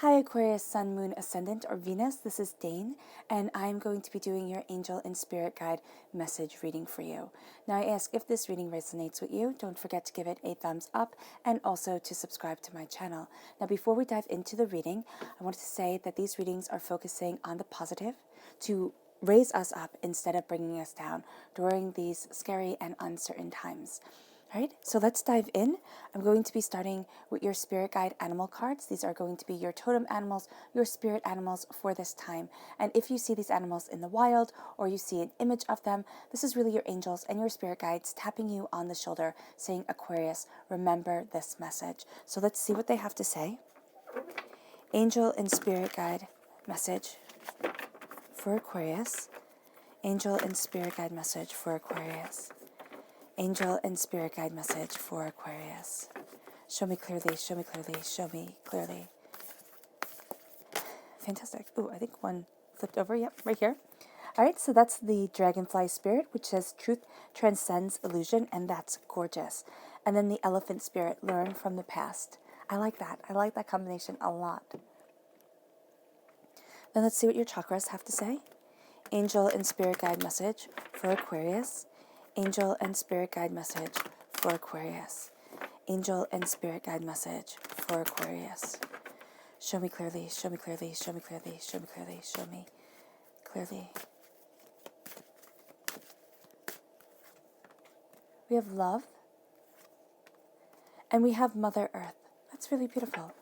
Hi Aquarius, Sun, Moon, Ascendant, or Venus. This is Dane, and I'm going to be doing your Angel and Spirit Guide message reading for you. Now I ask if this reading resonates with you, don't forget to give it a thumbs up and also to subscribe to my channel. Now before we dive into the reading, I want to say that these readings are focusing on the positive to raise us up instead of bringing us down during these scary and uncertain times. All right, so let's dive in. I'm going to be starting with your spirit guide animal cards. These are going to be your totem animals, your spirit animals for this time. And if you see these animals in the wild or you see an image of them, this is really your angels and your spirit guides tapping you on the shoulder saying, Aquarius, remember this message. So let's see what they have to say. Angel and spirit guide message for Aquarius. Angel and spirit guide message for Aquarius. Angel and spirit guide message for Aquarius. Show me clearly, show me clearly, show me clearly. Fantastic. Ooh, I think one flipped over. Yep, right here. All right, so that's the dragonfly spirit, which says truth transcends illusion, and that's gorgeous. And then the elephant spirit, learn from the past. I like that. I like that combination a lot. Then let's see what your chakras have to say. Angel and spirit guide message for Aquarius. Angel and spirit guide message for Aquarius. Angel and spirit guide message for Aquarius. Show me clearly, show me clearly, show me clearly, show me clearly, show me clearly. We have love. And we have Mother Earth. That's really beautiful.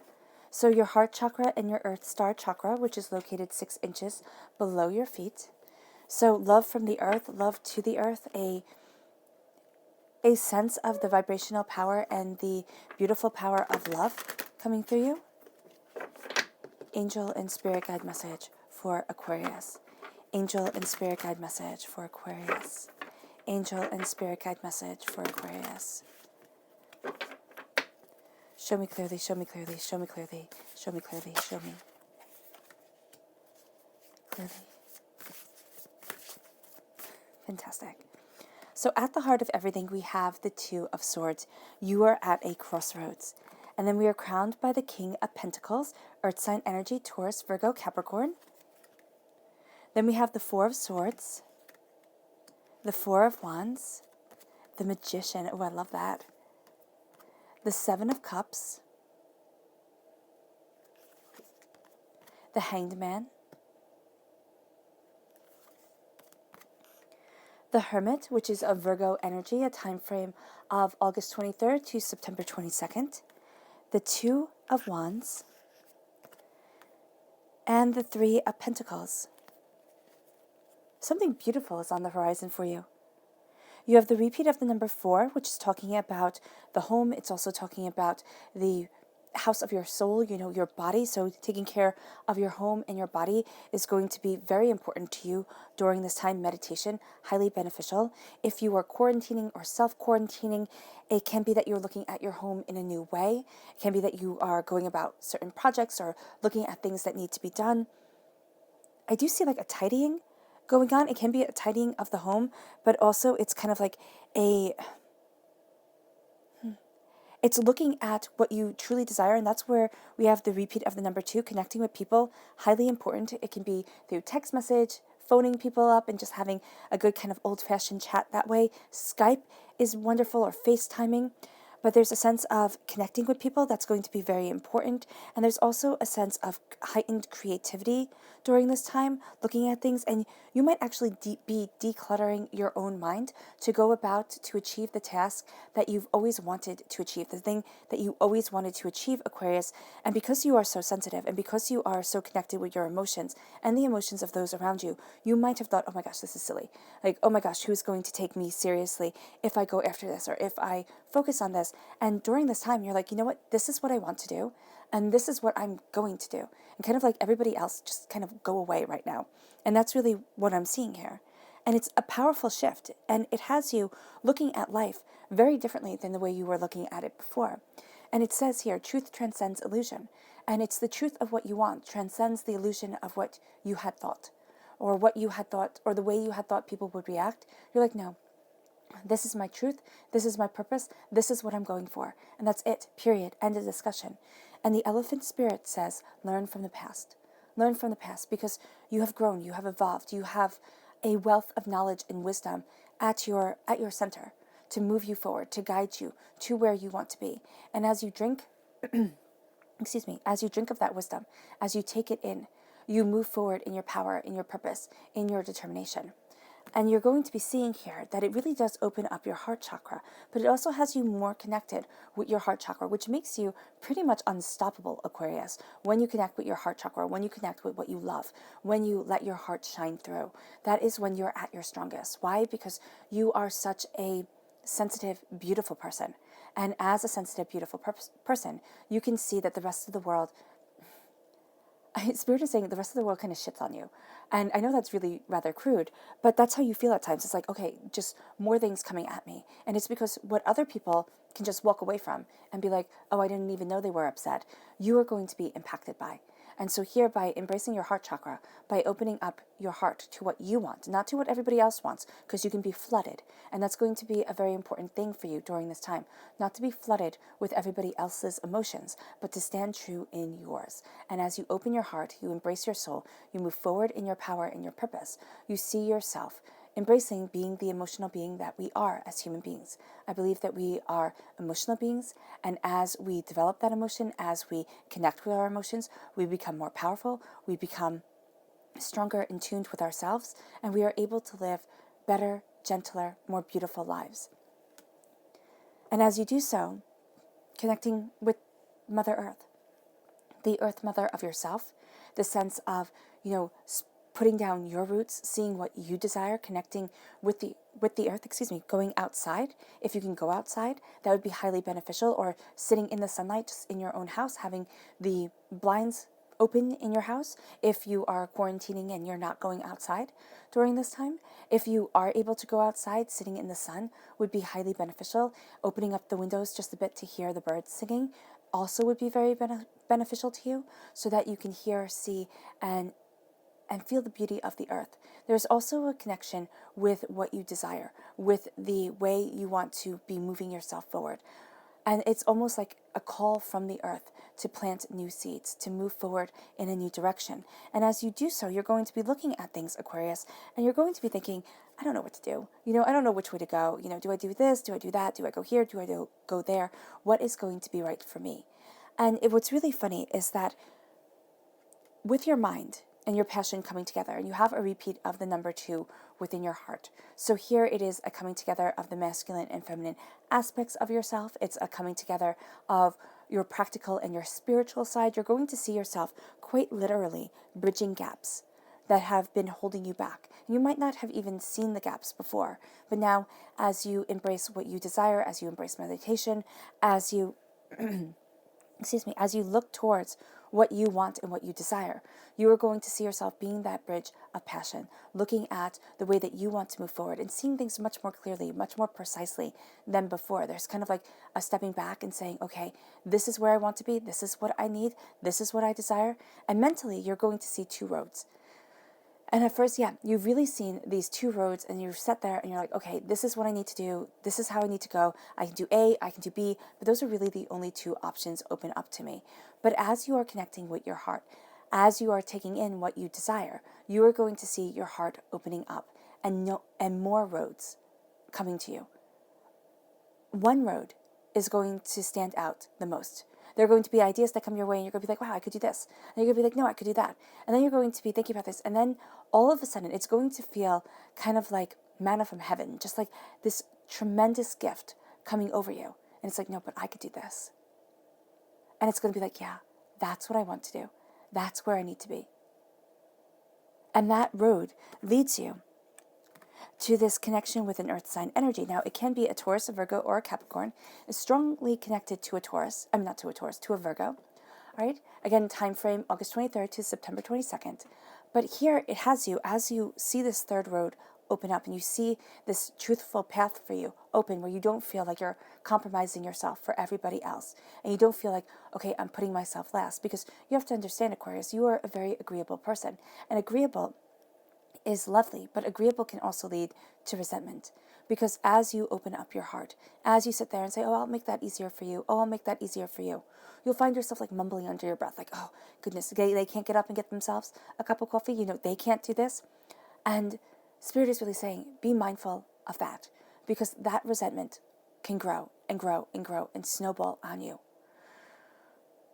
So your heart chakra and your earth star chakra, which is located 6 inches below your feet. So love from the earth, love to the earth, a sense of the vibrational power and the beautiful power of love coming through you. Angel and spirit guide message for Aquarius. Angel and spirit guide message for Aquarius. Angel and spirit guide message for Aquarius. Show me clearly, show me clearly, show me clearly, show me clearly, show me clearly. Fantastic. So at the heart of everything, we have the Two of Swords. You are at a crossroads. And then we are crowned by the King of Pentacles, Earth sign energy, Taurus, Virgo, Capricorn. Then we have the Four of Swords, the Four of Wands, the Magician. Oh, I love that. The Seven of Cups, the Hanged Man, the Hermit, which is a Virgo energy, a time frame of August 23rd to September 22nd, the Two of Wands, and the Three of Pentacles. Something beautiful is on the horizon for you. You have the repeat of the number 4, which is talking about the home. It's also talking about the house of your soul, your body. So taking care of your home and your body is going to be very important to you during this time. Meditation, highly beneficial. If you are quarantining or self-quarantining, it can be that you're looking at your home in a new way. It can be that you are going about certain projects or looking at things that need to be done. I do see like a tidying going on. It can be a tidying of the home, but also it's kind of like it's looking at what you truly desire, and that's where we have the repeat of the number 2, connecting with people, highly important. It can be through text message, phoning people up, and just having a good kind of old-fashioned chat that way. Skype is wonderful, or FaceTiming. But there's a sense of connecting with people that's going to be very important. And there's also a sense of heightened creativity during this time, looking at things. And you might actually be decluttering your own mind to go about to achieve the task that you've always wanted to achieve, the thing that you always wanted to achieve, Aquarius. And because you are so sensitive and because you are so connected with your emotions and the emotions of those around you, you might have thought, oh my gosh, this is silly. Like, oh my gosh, who's going to take me seriously if I go after this or if I focus on this? And during this time, you're like, you know what? This is what I want to do. And this is what I'm going to do. And kind of like everybody else, just kind of go away right now. And that's really what I'm seeing here. And it's a powerful shift. And it has you looking at life very differently than the way you were looking at it before. And it says here, truth transcends illusion. And it's the truth of what you want transcends the illusion of what you had thought, or what you had thought, or the way you had thought people would react. You're like, no. This is my truth. This is my purpose. This is what I'm going for. And that's it, period. End of discussion. And the elephant spirit says, learn from the past. Learn from the past, because you have grown, you have evolved, you have a wealth of knowledge and wisdom at your center to move you forward, to guide you to where you want to be. And as you drink, as you drink of that wisdom, as you take it in, you move forward in your power, in your purpose, in your determination. And you're going to be seeing here that it really does open up your heart chakra, but it also has you more connected with your heart chakra, which makes you pretty much unstoppable, Aquarius. When you connect with your heart chakra, when you connect with what you love, when you let your heart shine through, that is when you're at your strongest. Why? Because you are such a sensitive, beautiful person. And as a sensitive, beautiful person, you can see that the rest of the world, Spirit is saying the rest of the world kind of shits on you. And I know that's really rather crude, but that's how you feel at times. It's like, okay, just more things coming at me. And it's because what other people can just walk away from and be like, oh, I didn't even know they were upset, you are going to be impacted by. And so here, by embracing your heart chakra, by opening up your heart to what you want, not to what everybody else wants, because you can be flooded. And that's going to be a very important thing for you during this time, not to be flooded with everybody else's emotions, but to stand true in yours. And as you open your heart, you embrace your soul, you move forward in your power and your purpose, you see yourself embracing being the emotional being that we are as human beings. I believe that we are emotional beings, and as we develop that emotion, as we connect with our emotions, we become more powerful, we become stronger and tuned with ourselves, and we are able to live better, gentler, more beautiful lives. And as you do so, connecting with Mother Earth, the Earth Mother of yourself, the sense of, putting down your roots, seeing what you desire, connecting with the earth, going outside. If you can go outside, that would be highly beneficial, or sitting in the sunlight just in your own house, having the blinds open in your house if you are quarantining and you're not going outside during this time. If you are able to go outside, sitting in the sun would be highly beneficial. Opening up the windows just a bit to hear the birds singing also would be very beneficial to you, so that you can hear, see, and feel the beauty of the earth. There's also a connection with what you desire, with the way you want to be moving yourself forward. And it's almost like a call from the earth to plant new seeds, to move forward in a new direction. And as you do so, you're going to be looking at things, Aquarius, and you're going to be thinking, I don't know what to do. I don't know which way to go. Do I do this? Do I do that? Do I go here? Do I go there? What is going to be right for me? And what's really funny is that with your mind and your passion coming together, and you have a repeat of the number 2 within your heart. So here it is a coming together of the masculine and feminine aspects of yourself. It's a coming together of your practical and your spiritual side. You're going to see yourself quite literally bridging gaps that have been holding you back. You might not have even seen the gaps before, but now as you embrace what you desire, as you embrace meditation, as you as you look towards what you want and what you desire, you are going to see yourself being that bridge of passion, looking at the way that you want to move forward and seeing things much more clearly, much more precisely than before. There's kind of like a stepping back and saying, okay, this is where I want to be, this is what I need, this is what I desire. And mentally, you're going to see 2 roads. And at first, you've really seen these 2 roads, and you've sat there and you're like, okay, this is what I need to do. This is how I need to go. I can do A, I can do B, but those are really the only 2 options open up to me. But as you are connecting with your heart, as you are taking in what you desire, you are going to see your heart opening up and more roads coming to you. One road is going to stand out the most. There are going to be ideas that come your way, and you're going to be like, wow, I could do this. And you're going to be like, no, I could do that. And then you're going to be thinking about this. And then all of a sudden, it's going to feel kind of like manna from heaven, just like this tremendous gift coming over you. And it's like, no, but I could do this. And it's going to be like, yeah, that's what I want to do. That's where I need to be. And that road leads you to this connection with an earth sign energy. Now, it can be a Taurus, a Virgo, or a Capricorn. It's strongly connected to a Taurus. To a Virgo. All right? Again, time frame August 23rd to September 22nd. But here it has you, as you see this third road open up and you see this truthful path for you open, where you don't feel like you're compromising yourself for everybody else. And you don't feel like, okay, I'm putting myself last. Because you have to understand, Aquarius, you are a very agreeable person. And agreeable is lovely, but agreeable can also lead to resentment. Because as you open up your heart, as you sit there and say, oh, I'll make that easier for you, oh, I'll make that easier for you, you'll find yourself like mumbling under your breath, like, oh goodness, they can't get up and get themselves a cup of coffee. They can't do this. And Spirit is really saying, be mindful of that, because that resentment can grow and grow and grow and snowball on you.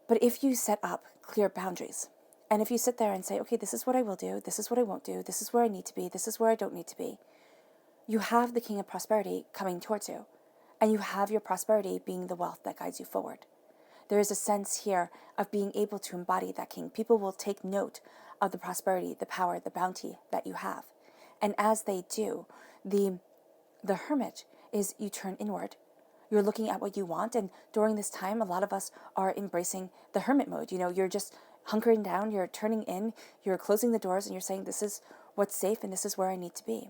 But if you set up clear boundaries, and if you sit there and say, okay, this is what I will do, this is what I won't do, this is where I need to be, this is where I don't need to be, you have the King of Prosperity coming towards you, and you have your prosperity being the wealth that guides you forward. There is a sense here of being able to embody that King. People will take note of the prosperity, the power, the bounty that you have. And as they do, the Hermit is you turn inward. You're looking at what you want, and during this time, a lot of us are embracing the hermit mode. You're just hunkering down, you're turning in, you're closing the doors, and you're saying, this is what's safe and this is where I need to be.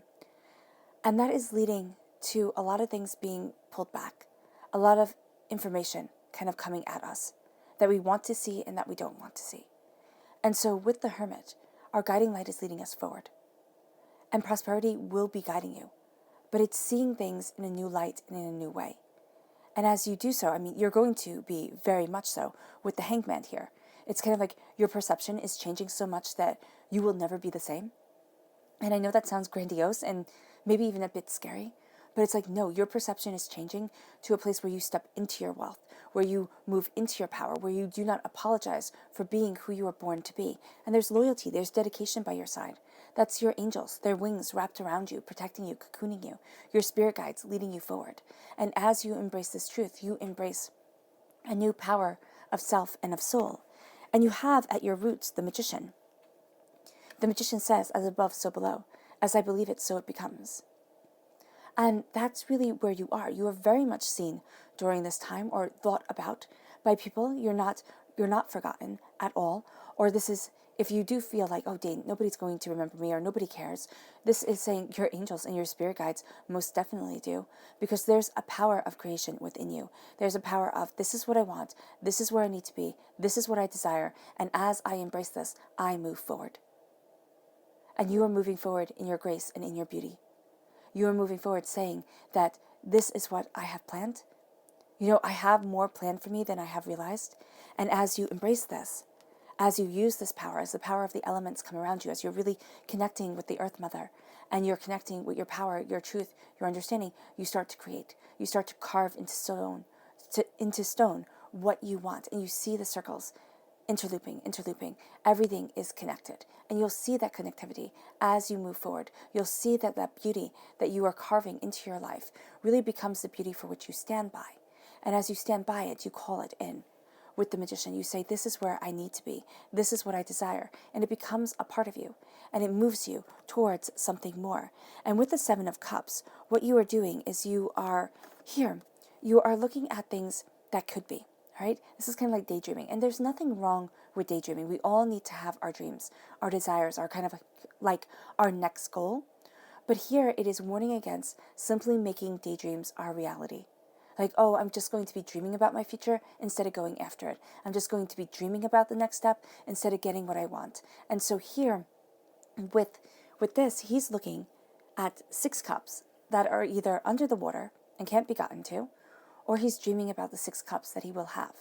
And that is leading to a lot of things being pulled back, a lot of information kind of coming at us that we want to see and that we don't want to see. And so with the Hermit, our guiding light is leading us forward. And prosperity will be guiding you, but it's seeing things in a new light and in a new way. And as you do so, you're going to be very much so with the Hanged Man here. It's kind of like your perception is changing so much that you will never be the same. And I know that sounds grandiose and maybe even a bit scary, but it's like, no, your perception is changing to a place where you step into your wealth, where you move into your power, where you do not apologize for being who you were born to be. And there's loyalty, there's dedication by your side. That's your angels, their wings wrapped around you, protecting you, cocooning you, your spirit guides leading you forward. And as you embrace this truth, you embrace a new power of self and of soul. And you have at your roots the Magician. The Magician says, as above, so below. As I believe it, so it becomes. And that's really where you are. You are very much seen during this time or thought about by people. You're not forgotten at all. Or this is, if you do feel like, oh, Dane, nobody's going to remember me or nobody cares, this is saying your angels and your spirit guides most definitely do, because there's a power of creation within you. There's a power of, this is what I want, this is where I need to be, this is what I desire, and as I embrace this, I move forward. And you are moving forward in your grace and in your beauty. You are moving forward saying that this is what I have planned. I have more planned for me than I have realized. And as you embrace this, as you use this power, as the power of the elements come around you, as you're really connecting with the Earth Mother, and you're connecting with your power, your truth, your understanding, you start to create. You start to carve into stone what you want. And you see the circles interlooping. Everything is connected. And you'll see that connectivity as you move forward. You'll see that that beauty that you are carving into your life really becomes the beauty for which you stand by. And as you stand by it, you call it in. With the Magician, you say, this is where I need to be. This is what I desire. And it becomes a part of you. And it moves you towards something more. And with the Seven of Cups, what you are doing is you are here. You are looking at things that could be. Right? This is kind of like daydreaming. And there's nothing wrong with daydreaming. We all need to have our dreams, our desires, our kind of like our next goal. But here it is warning against simply making daydreams our reality. Like, oh, I'm just going to be dreaming about my future instead of going after it. I'm just going to be dreaming about the next step instead of getting what I want. And so here, with this, he's looking at 6 cups that are either under the water and can't be gotten to, or he's dreaming about the 6 cups that he will have.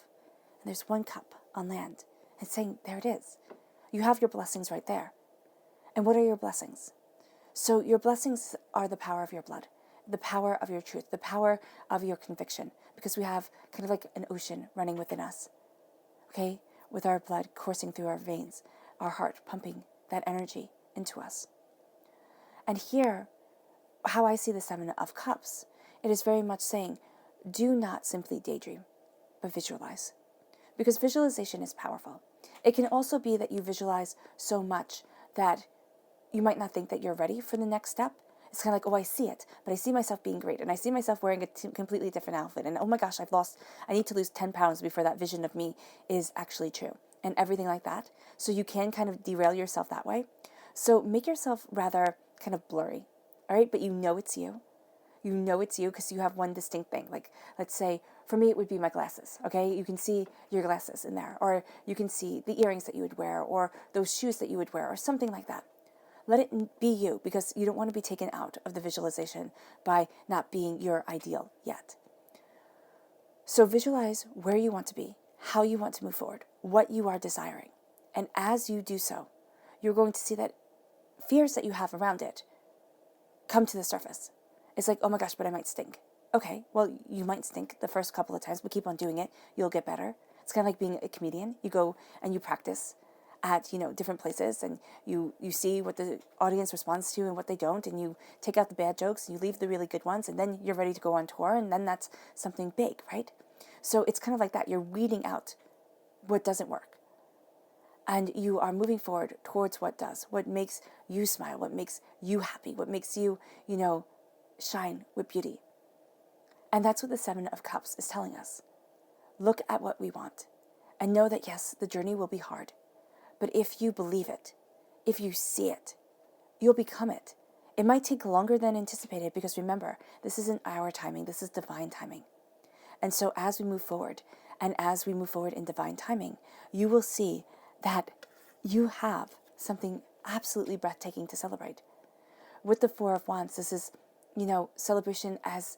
And there's 1 cup on land. It's saying, there it is. You have your blessings right there. And what are your blessings? So your blessings are the power of your blood, the power of your truth, the power of your conviction, because we have kind of like an ocean running within us, okay, with our blood coursing through our veins, our heart pumping that energy into us. And here, how I see the 7 of Cups, it is very much saying, do not simply daydream, but visualize. Because visualization is powerful. It can also be that you visualize so much that you might not think that you're ready for the next step. It's kind of like, oh, I see it, but I see myself being great, and I see myself wearing a completely different outfit, and oh my gosh, I need to lose 10 pounds before that vision of me is actually true, and everything like that. So you can kind of derail yourself that way. So make yourself rather kind of blurry, all right? But you know it's you. You know it's you because you have one distinct thing. Like, let's say, for me, it would be my glasses, okay? You can see your glasses in there, or you can see the earrings that you would wear, or those shoes that you would wear, or something like that. Let it be you, because you don't want to be taken out of the visualization by not being your ideal yet. So visualize where you want to be, how you want to move forward, what you are desiring. And as you do so, you're going to see that fears that you have around it come to the surface. It's like, oh my gosh, but I might stink. Okay, well, you might stink the first couple of times, but keep on doing it. You'll get better. It's kind of like being a comedian. You go and you practice at, different places, and you see what the audience responds to and what they don't, and you take out the bad jokes and you leave the really good ones, and then you're ready to go on tour, and then that's something big, right? So it's kind of like that. You're weeding out what doesn't work. And you are moving forward towards what does, what makes you smile, what makes you happy, what makes you, shine with beauty. And that's what the Seven of Cups is telling us. Look at what we want and know that, yes, the journey will be hard. But if you believe it, if you see it, you'll become it. It might take longer than anticipated because remember, this isn't our timing, this is divine timing. And so as we move forward, and as we move forward in divine timing, you will see that you have something absolutely breathtaking to celebrate. With the Four of Wands, this is, celebration as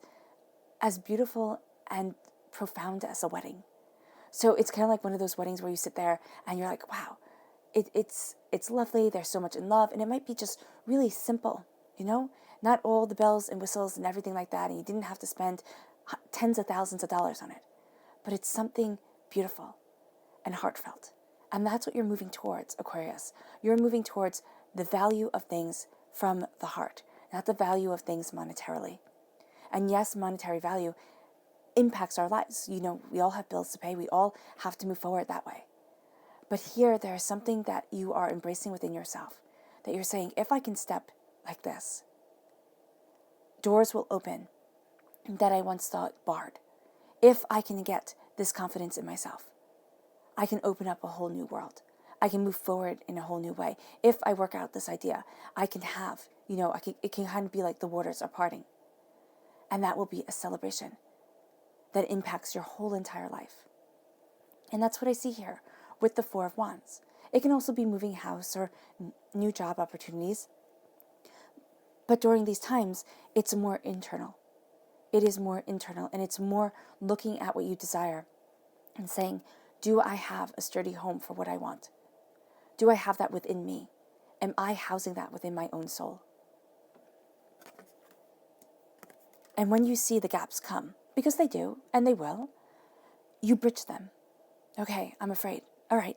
beautiful and profound as a wedding. So it's kind of like one of those weddings where you sit there and you're like, wow, it's lovely. There's so much in love. And it might be just really simple, not all the bells and whistles and everything like that. And you didn't have to spend tens of thousands of dollars on it. But it's something beautiful and heartfelt. And that's what you're moving towards, Aquarius. You're moving towards the value of things from the heart, not the value of things monetarily. And yes, monetary value impacts our lives. We all have bills to pay. We all have to move forward that way. But here, there is something that you are embracing within yourself, that you're saying, if I can step like this, doors will open that I once thought barred. If I can get this confidence in myself, I can open up a whole new world. I can move forward in a whole new way. If I work out this idea, I can have, it can kind of be like the waters are parting. And that will be a celebration that impacts your whole entire life. And that's what I see here with the Four of Wands. It can also be moving house or new job opportunities. But during these times, it's more internal. It is more internal, and it's more looking at what you desire and saying, do I have a sturdy home for what I want? Do I have that within me? Am I housing that within my own soul? And when you see the gaps come, because they do, and they will, you bridge them. Okay, I'm afraid. All right.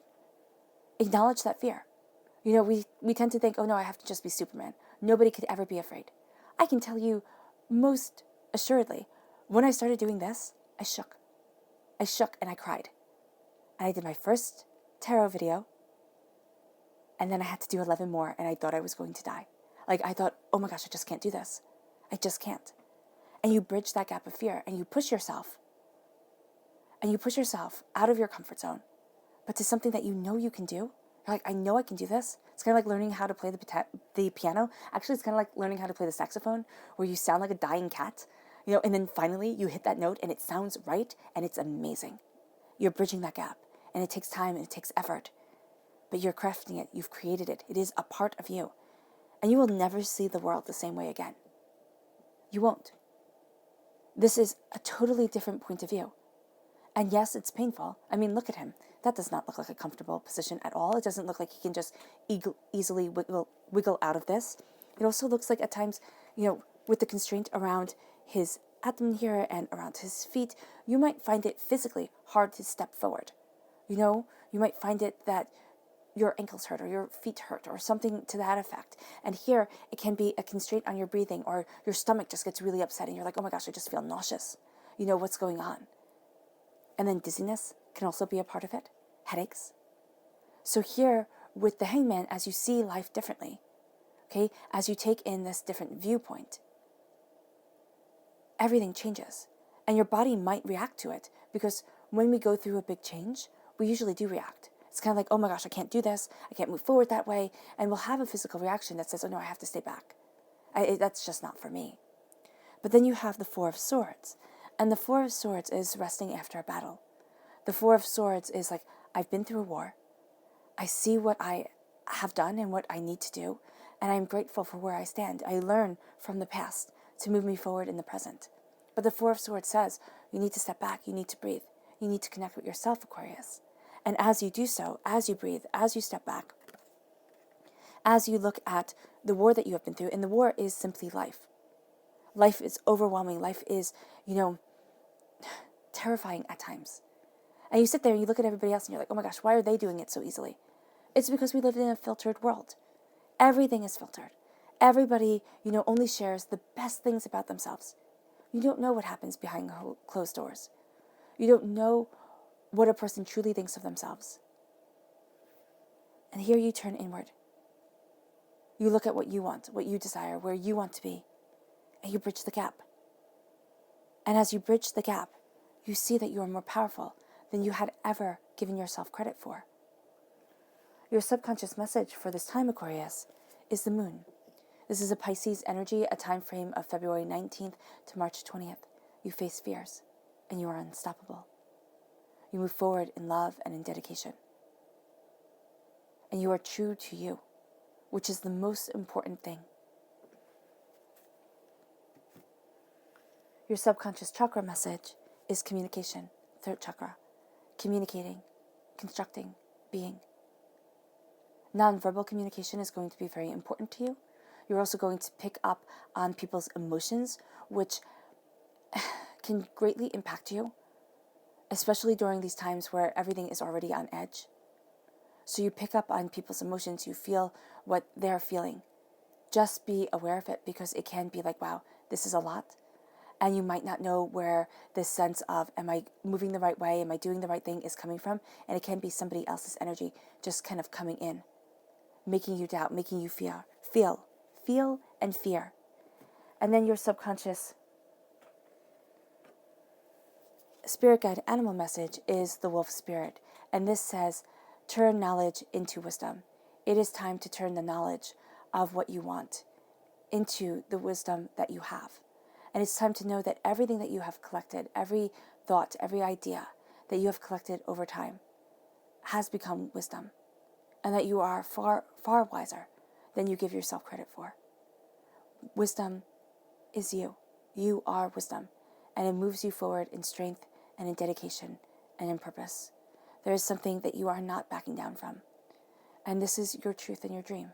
Acknowledge that fear. We tend to think, oh no, I have to just be Superman. Nobody could ever be afraid. I can tell you most assuredly, when I started doing this, I shook. I shook and I cried. And I did my first tarot video, and then I had to do 11 more, and I thought I was going to die. I thought, oh my gosh, I just can't do this. I just can't. And you bridge that gap of fear, and you push yourself. And you push yourself out of your comfort zone, but to something that you can do. You're like, I know I can do this. It's kind of like learning how to play the piano. Actually, it's kind of like learning how to play the saxophone, where you sound like a dying cat, and then finally you hit that note, and it sounds right, and it's amazing. You're bridging that gap, and it takes time, and it takes effort. But you're crafting it. You've created it. It is a part of you. And you will never see the world the same way again. You won't. This is a totally different point of view. And yes, it's painful. I mean, look at him. That does not look like a comfortable position at all. It doesn't look like he can just easily wiggle out of this. It also looks like at times, with the constraint around his abdomen here and around his feet, you might find it physically hard to step forward. You might find it that your ankles hurt or your feet hurt or something to that effect. And here, it can be a constraint on your breathing, or your stomach just gets really upset and you're like, oh my gosh, I just feel nauseous. What's going on? And then dizziness can also be a part of it. Headaches. So here, with the Hangman, as you see life differently, okay, as you take in this different viewpoint, everything changes. And your body might react to it, because when we go through a big change, we usually do react. It's kind of like, oh my gosh, I can't do this. I can't move forward that way. And we'll have a physical reaction that says, oh no, I have to stay back. That's just not for me. But then you have the Four of Swords. And the Four of Swords is resting after a battle. The Four of Swords is like, I've been through a war. I see what I have done and what I need to do. And I'm grateful for where I stand. I learn from the past to move me forward in the present. But the Four of Swords says, you need to step back. You need to breathe. you need to connect with yourself, Aquarius. And as you do so, as you breathe, as you step back, as you look at the war that you have been through, and the war is simply life. Life is overwhelming. Life is, terrifying at times. And you sit there and you look at everybody else and you're like, oh my gosh, why are they doing it so easily? It's because we live in a filtered world. Everything is filtered. Everybody, only shares the best things about themselves. You don't know what happens behind closed doors. You don't know what a person truly thinks of themselves. And here you turn inward. You look at what you want, what you desire, where you want to be, and you bridge the gap. And as you bridge the gap, you see that you are more powerful than you had ever given yourself credit for. Your subconscious message for this time, Aquarius, is the moon. This is a Pisces energy, a time frame of February 19th to March 20th. You face fears, and you are unstoppable. You move forward in love and in dedication. And you are true to you, which is the most important thing. Your subconscious chakra message is communication, third chakra. Communicating, constructing, being. Nonverbal communication is going to be very important to you. You're also going to pick up on people's emotions, which can greatly impact you, especially during these times where everything is already on edge. So you pick up on people's emotions, you feel what they're feeling. Just be aware of it, because it can be like, wow, this is a lot. And you might not know where this sense of, am I moving the right way? Am I doing the right thing is coming from? And it can be somebody else's energy just kind of coming in, making you doubt, making you feel and fear. And then your subconscious spirit guide animal message is the wolf spirit. And this says, turn knowledge into wisdom. It is time to turn the knowledge of what you want into the wisdom that you have. And it's time to know that everything that you have collected, every thought, every idea that you have collected over time has become wisdom. And that you are far, far wiser than you give yourself credit for. Wisdom is you. You are wisdom. And it moves you forward in strength and in dedication and in purpose. There is something that you are not backing down from. And this is your truth and your dream.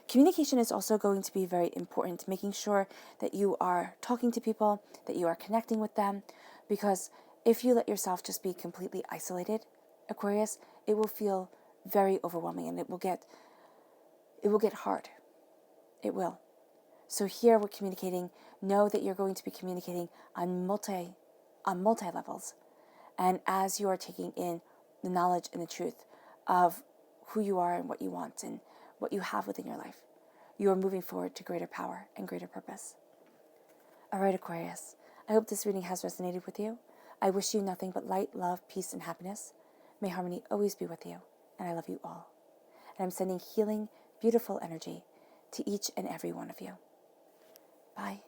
Communication is also going to be very important, making sure that you are talking to people, that you are connecting with them, because if you let yourself just be completely isolated, Aquarius, it will feel very overwhelming, and it will get hard. It will. So here we're communicating. Know that you're going to be communicating on multi levels. And as you are taking in the knowledge and the truth of who you are and what you want and what you have within your life, you are moving forward to greater power and greater purpose. All right, Aquarius, I hope this reading has resonated with you. I wish you nothing but light, love, peace, and happiness. May harmony always be with you, and I love you all. And I'm sending healing, beautiful energy to each and every one of you. Bye.